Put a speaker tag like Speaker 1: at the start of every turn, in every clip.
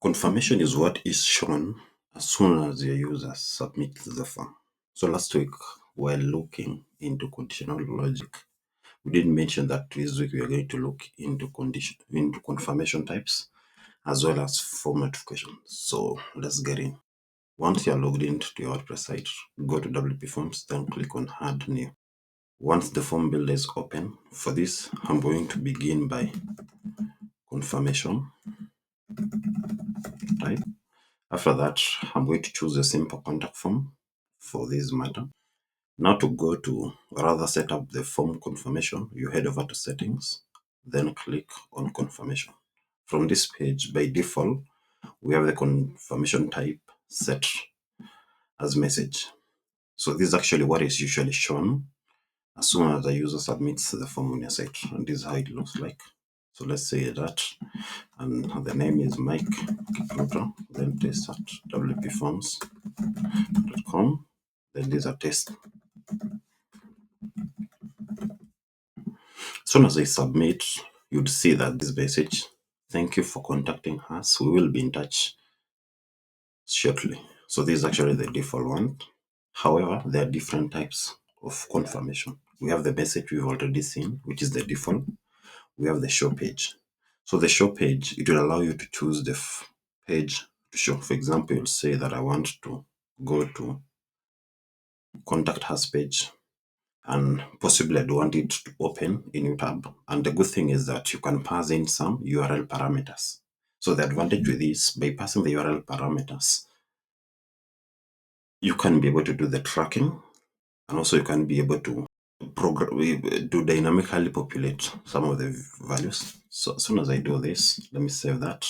Speaker 1: Confirmation is what is shown as soon as your user submits the form. So last week, while looking into conditional logic, we did mention that this week we are going to look into confirmation types as well as form notification. So let's get in. Once you're logged into your WordPress site, go to WPForms, then click on Add New. Once the form builder is open, for this, I'm going to begin by confirmation type. After that, I'm going to choose a simple contact form for this matter. Now to go to rather set up the form confirmation, you head over to settings, then click on confirmation. From this page, by default, we have the confirmation type set as message. So this is actually what is usually shown as soon as the user submits the form on your site. And this is how it looks like. So let's say that, and the name is Mike Kipruto, then test at WPForms.com, then these are test. As soon as I submit, you'd see that this message, thank you for contacting us, we will be in touch shortly. So this is actually the default one. However, there are different types of confirmation. We have the message we've already seen, which is the default. We have the show page. So the show page, it will allow you to choose the page to show. For example, you'll say that I want to go to contact us page, and possibly I want it to open a new tab. And the good thing is that you can pass in some URL parameters. So the advantage with this, by passing the URL parameters, you can be able to do the tracking, and also you can be able to dynamically populate some of the values. So as soon as I do this, let me save that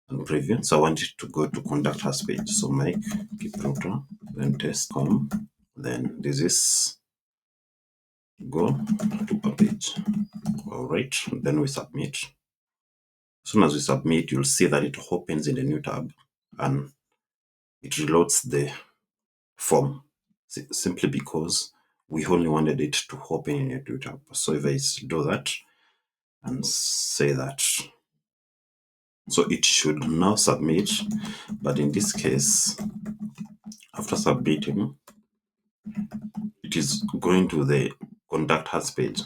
Speaker 1: and preview. So I want it to go to contact us page. So Mike Kipruto, then test.com, then this is go to a page. All right, then we submit. As soon as we submit, you'll see that it opens in the new tab and it reloads the form simply because we only wanted it to open in a new tab. So if I do that and say that, so it should now submit, but in this case, after submitting, it is going to the contact us page.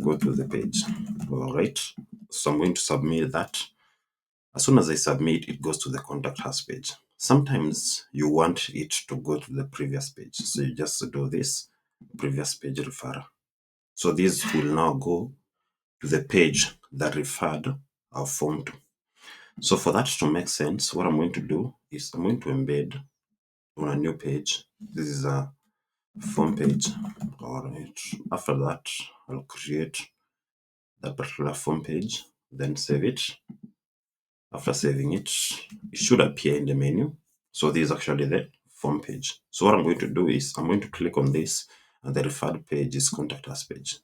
Speaker 1: Go to the page. All right, so I'm going to submit that. As soon as I submit, it goes to the contact us page. Sometimes you want it to go to the previous page, so you just do this previous page referrer. So this will now go to the page that referred our form to. So for that to make sense, what I'm going to do is I'm going to embed on a new page. This is a form page. All right. After that, I'll create that particular form page, then save it. After saving it, it should appear in the menu. So this is actually the form page. So what I'm going to do is I'm going to click on this, and the referred page is contact us page.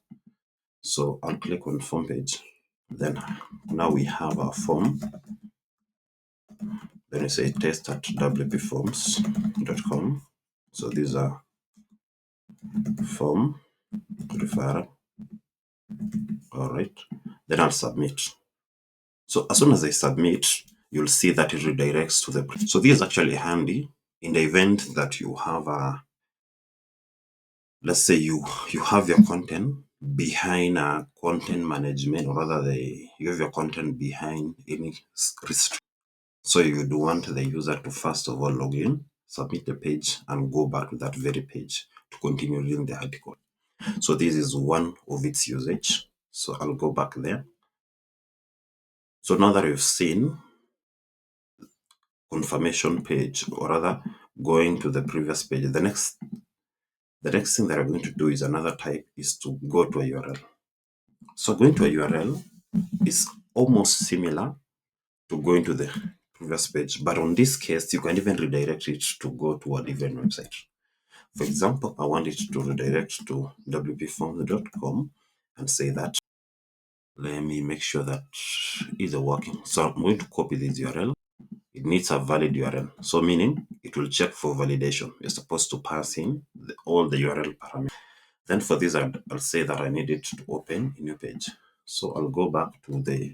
Speaker 1: So I'll click on form page. Then now we have our form. Then I say test at WPForms.com. So these are form referrer. All right. Then I'll submit. So as soon as I submit, you'll see that it redirects to the. So this is actually handy in the event that you have a, let's say you have your content behind a content management, or rather you have your content behind any restriction. So you would want the user to first of all log in, submit the page, and go back to that very page to continue reading the article. So this is one of its usage. So I'll go back there. So now that we've seen confirmation page, or rather going to the previous page, the next thing that I'm going to do is another type is to go to a URL. So going to a URL is almost similar to going to the previous page, but on this case, you can even redirect it to go to a different website. For example, I want it to redirect to WPForms.com and say that. Let me make sure that is working. So I'm going to copy this URL. It needs a valid URL. So meaning it will check for validation. You're supposed to pass in all the URL parameters. Then for this, I'll say that I need it to open a new page. So I'll go back to the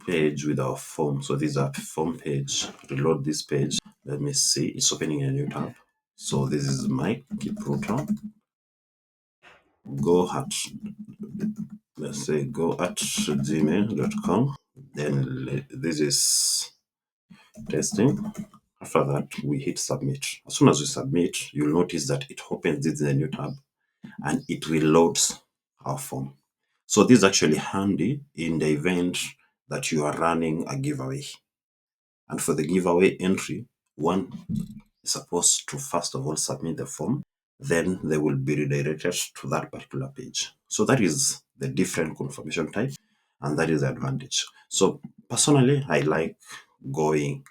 Speaker 1: page with our form. So this is our form page. Reload this page. Let me see. It's opening a new tab. So this is my keep router. Go at, let's say, go at gmail.com. Then this is testing. After that, we hit submit. As soon as we submit, you'll notice that it opens this in a new tab and it reloads our form. So this is actually handy in the event that you are running a giveaway. And for the giveaway entry, one is supposed to first of all submit the form, then they will be redirected to that particular page. So that is the different confirmation type, and that is the advantage. So personally, I like going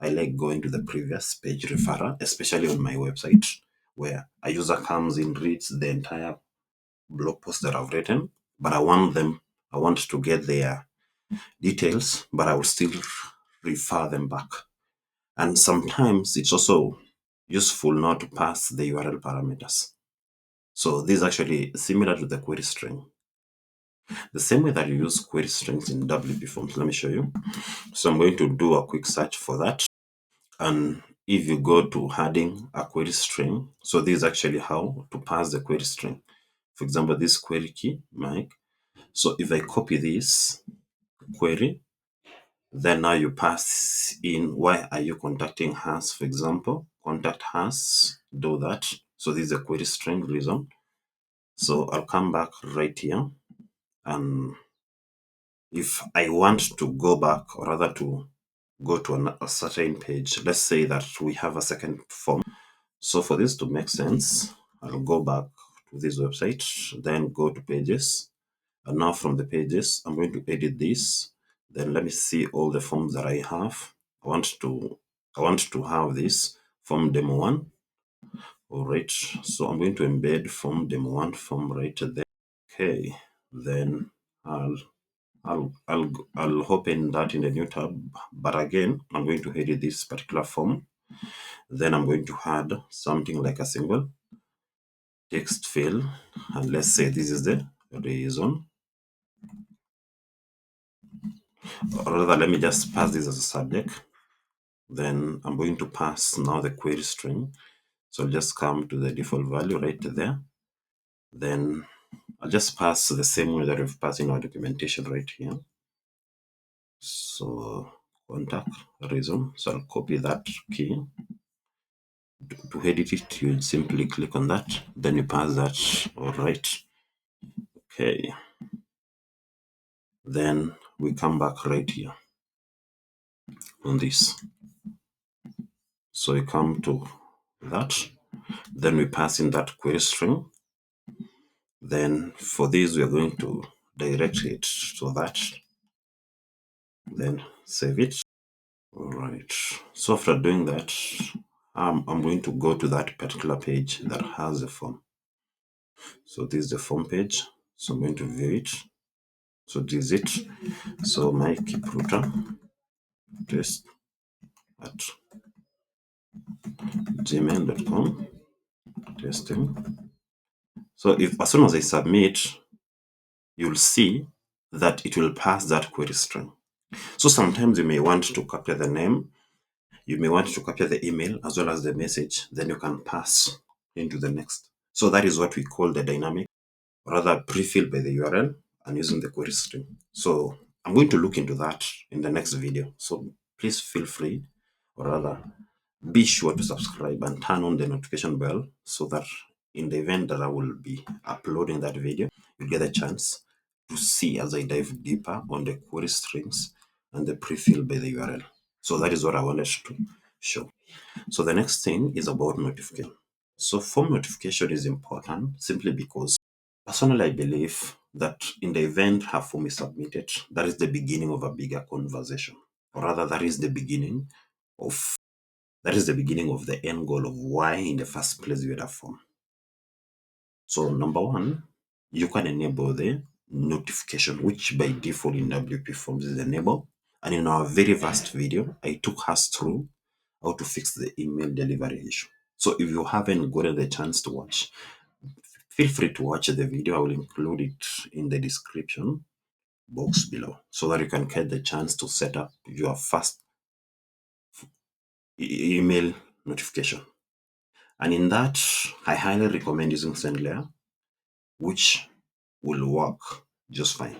Speaker 1: to the previous page referrer, especially on my website, where a user comes in, reads the entire blog post that I've written, but I want to get their details, but I will still refer them back. And sometimes it's also useful not to pass the URL parameters. So this is actually similar to the query string. The same way that you use query strings in WP Forms. Let me show you. So I'm going to do a quick search for that. And if you go to adding a query string, so this is actually how to pass the query string. For example, this query key, Mike. So if I copy this query, then now you pass in why are you contacting us, for example, contact us, do that. So this is a query string reason. So I'll come back right here. And if I want to go back, or rather to go to a certain page, let's say that we have a second form. So for this to make sense, I'll go back to this website, then go to pages. And now from the pages, I'm going to edit this. Then let me see all the forms that I have. I want to have this form demo 1. All right. So I'm going to embed form demo 1 form right there. Okay. Then I'll open that in a new tab. But again, I'm going to edit this particular form. Then I'm going to add something like a single text field. And let's say this is the reason. Or rather, let me just pass this as a subject. Then I'm going to pass now the query string. So I'll just come to the default value right there. Then I'll just pass the same way that we've passed in our documentation right here. So contact reason. So I'll copy that key. To edit it, you simply click on that. Then you pass that. All right. Okay. Then we come back right here on this. So we come to that. Then we pass in that query string. Then for this, we are going to direct it to that. Then save it. All right. So after doing that, I'm going to go to that particular page that has the form. So this is the form page. So I'm going to view it. So this is it. So my keep router test at gmail.com testing. So if as soon as I submit, you'll see that it will pass that query string. So sometimes you may want to capture the name, you may want to capture the email as well as the message, then you can pass into the next. So that is what we call the dynamic, or rather prefill by the URL and using the query string. So I'm going to look into that in the next video. So please feel free, or rather be sure to subscribe and turn on the notification bell so that in the event that I will be uploading that video, you get a chance to see as I dive deeper on the query strings and the prefill by the URL. So that is what I wanted to show. So the next thing is about notification. So form notification is important simply because personally I believe that in the event a form is submitted, that is the beginning of a bigger conversation. Or rather, that is the beginning of the end goal of why in the first place you had a form. So number one, you can enable the notification, which by default in WP Forms is enabled. And in our very vast video, I took us through how to fix the email delivery issue. So if you haven't gotten the chance to watch, feel free to watch the video. I will include it in the description. box below so that you can get the chance to set up your first email notification. And in that, I highly recommend using SendLayer, which will work just fine.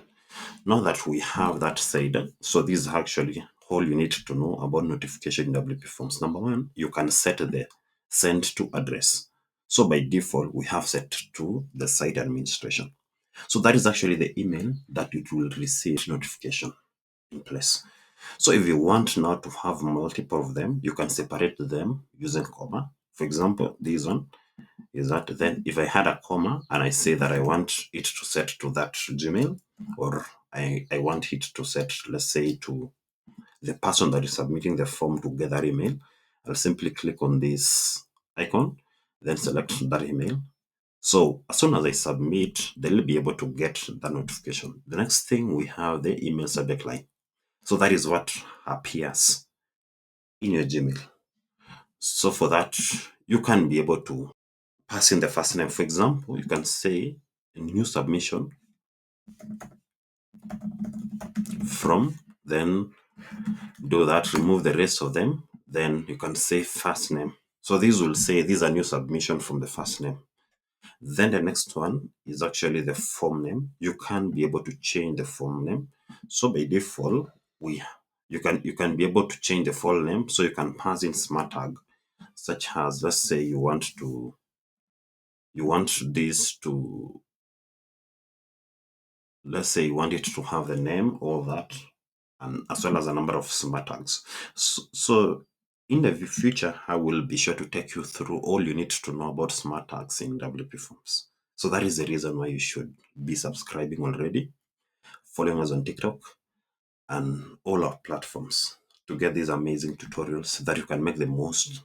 Speaker 1: Now that we have that said, so this is actually all you need to know about notification in WP Forms. Number one, you can set the send to address. So by default, we have set to the site administration. So that is actually the email that it will receive notification in place. So if you want now to have multiple of them, you can separate them using comma. For example, this one is that then if I had a comma and I say that I want it to set to that Gmail, or I want it to set, let's say, to the person that is submitting the form to get that email, I'll simply click on this icon, then select that email. So as soon as I submit, they'll be able to get the notification. The next thing, we have the email subject line. So that is what appears in your Gmail. So for that, you can be able to pass in the first name. For example, you can say a new submission from, then do that, remove the rest of them, then you can say first name. So these will say these are new submission from the first name. Then the next one is actually the form name. You can be able to change the form name. So by default, you can be able to change the form name. So you can pass in smart tag, such as, let's say you want this to, let's say you want it to have the name, all that, and as well as a number of smart tags. So in the future, I will be sure to take you through all you need to know about smart tags in WP Forms. So that is the reason why you should be subscribing already, following us on TikTok and all our platforms to get these amazing tutorials that you can make the most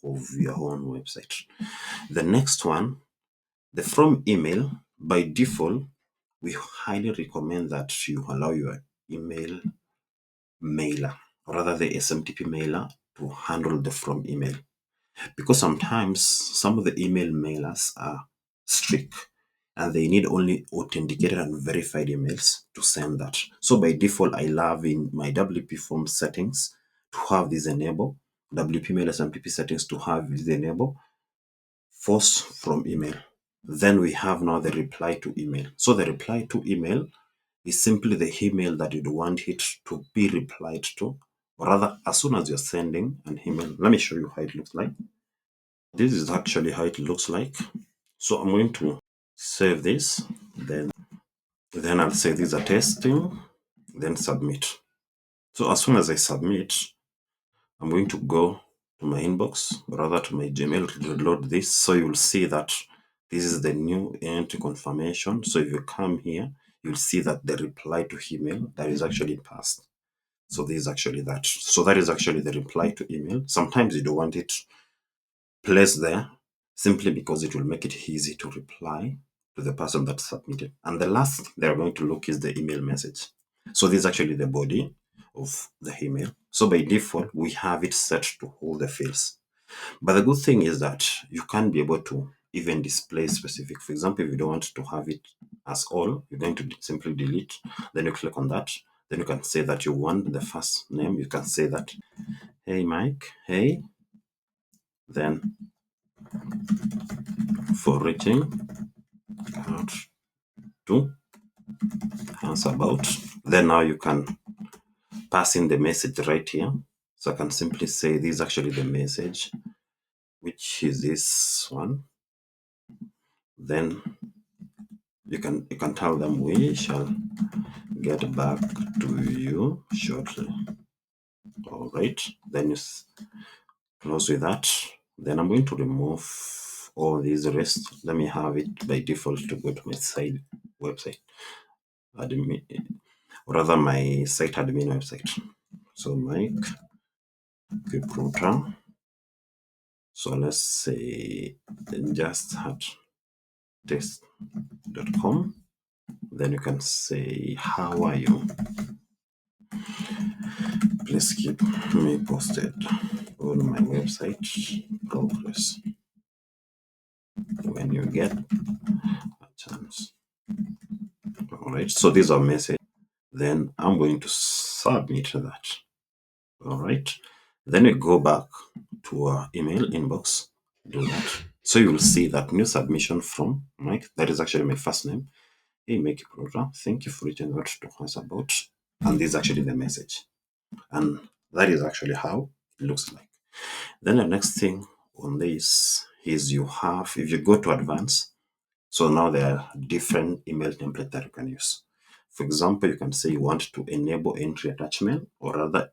Speaker 1: of your own website. The next one, the from email, by default, we highly recommend that you allow your email mailer, or rather the SMTP mailer, to handle the from email. Because sometimes some of the email mailers are strict and they need only authenticated and verified emails to send that. So by default, I love in my WP form settings to have this enable, WP Mail SMTP settings to have this enable, force from email. Then we have now the reply to email. So the reply to email is simply the email that you'd want it to be replied to, or rather, as soon as you're sending an email. Let me show you how it looks like. This is actually how it looks like. So I'm going to save this, then I'll say these are testing, then submit. So as soon as I submit, I'm going to go to my inbox, or rather to my Gmail, to download this. So you'll see that this is the new entry confirmation. So if you come here, you'll see that the reply to email that is actually passed. So this is actually that. So that is actually the reply to email. Sometimes you don't want it placed there simply because it will make it easy to reply to the person that submitted. And the last thing they're going to look is the email message. So this is actually the body of the email. So by default, we have it set to hold the fields. But the good thing is that you can be able to even display specific. For example, if you don't want to have it as all, you're going to simply delete. Then you click on that. Then you can say that you want the first name. You can say that, hey, Mike, hey, then for reaching out to us about. Then now you can pass in the message right here. So I can simply say this is actually the message, which is this one. Then you can tell them we shall get back to you shortly. All right. Then you close with that. Then I'm going to remove all these rest. Let me have it by default to go to my site website admin, or rather my site admin website. So Mike recruiter. So let's say just at test.com. Then you can say, how are you? Please keep me posted on my website progress when you get a chance. All right. So these are messages Then I'm going to submit that. All right. Then we go back to our email inbox, do that. So you'll see that new submission from Mike. That is actually my first name. Hey, Mike Program, thank you for reaching out to us about. And this is actually the message. And that is actually how it looks like. Then the next thing on this is you have, if you go to advanced, so now there are different email templates that you can use. For example, you can say you want to enable entry attachment, or rather,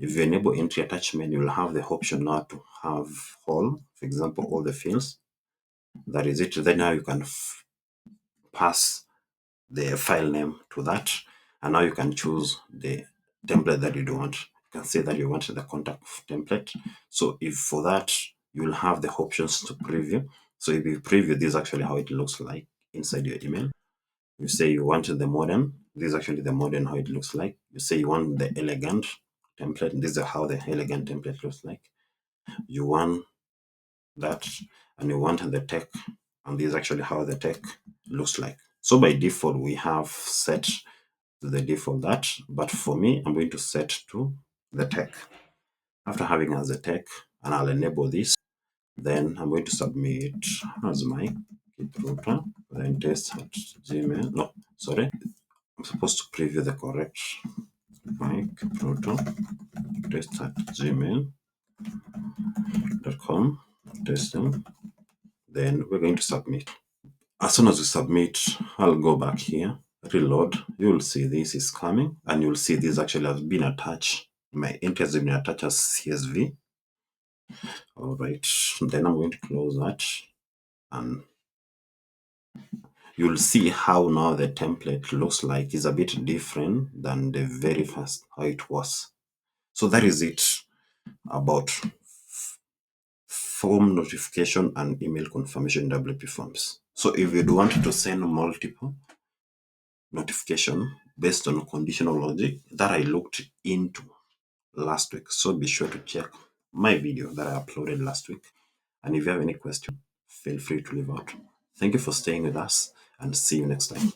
Speaker 1: if you enable entry attachment, you'll have the option now to have all, for example, all the fields. That is it. Then now you can pass the file name to that, and now you can choose the template that you do want. You can say that you want the contact template. So if for that, you'll have the options to preview. So if you preview, this is actually how it looks like inside your email. You say you want the modern. This is actually the modern, how it looks like. You say you want the elegant template. This is how the elegant template looks like. You want that, and you want the tech, and this is actually how the tech looks like. So by default, we have set the default that, but for me, I'm going to set to the tech. After having as the tech, and I'll enable this, then I'm going to submit as my router, then test at Gmail. No, sorry, I'm supposed to preview the correct my router, test at gmail.com, testing. Then we're going to submit. As soon as we submit, I'll go back here, reload. You'll see this is coming, and you'll see this actually has been attached. My entry has been attached as CSV. All right, then I'm going to close that, and you'll see how now the template looks like is a bit different than the very first how it was. So that is it about form notification and email confirmation in WP Forms. So if you want to send multiple notification based on conditional logic that I looked into last week, so be sure to check my video that I uploaded last week. And if you have any question, feel free to leave out. Thank you for staying with us, and see you next time.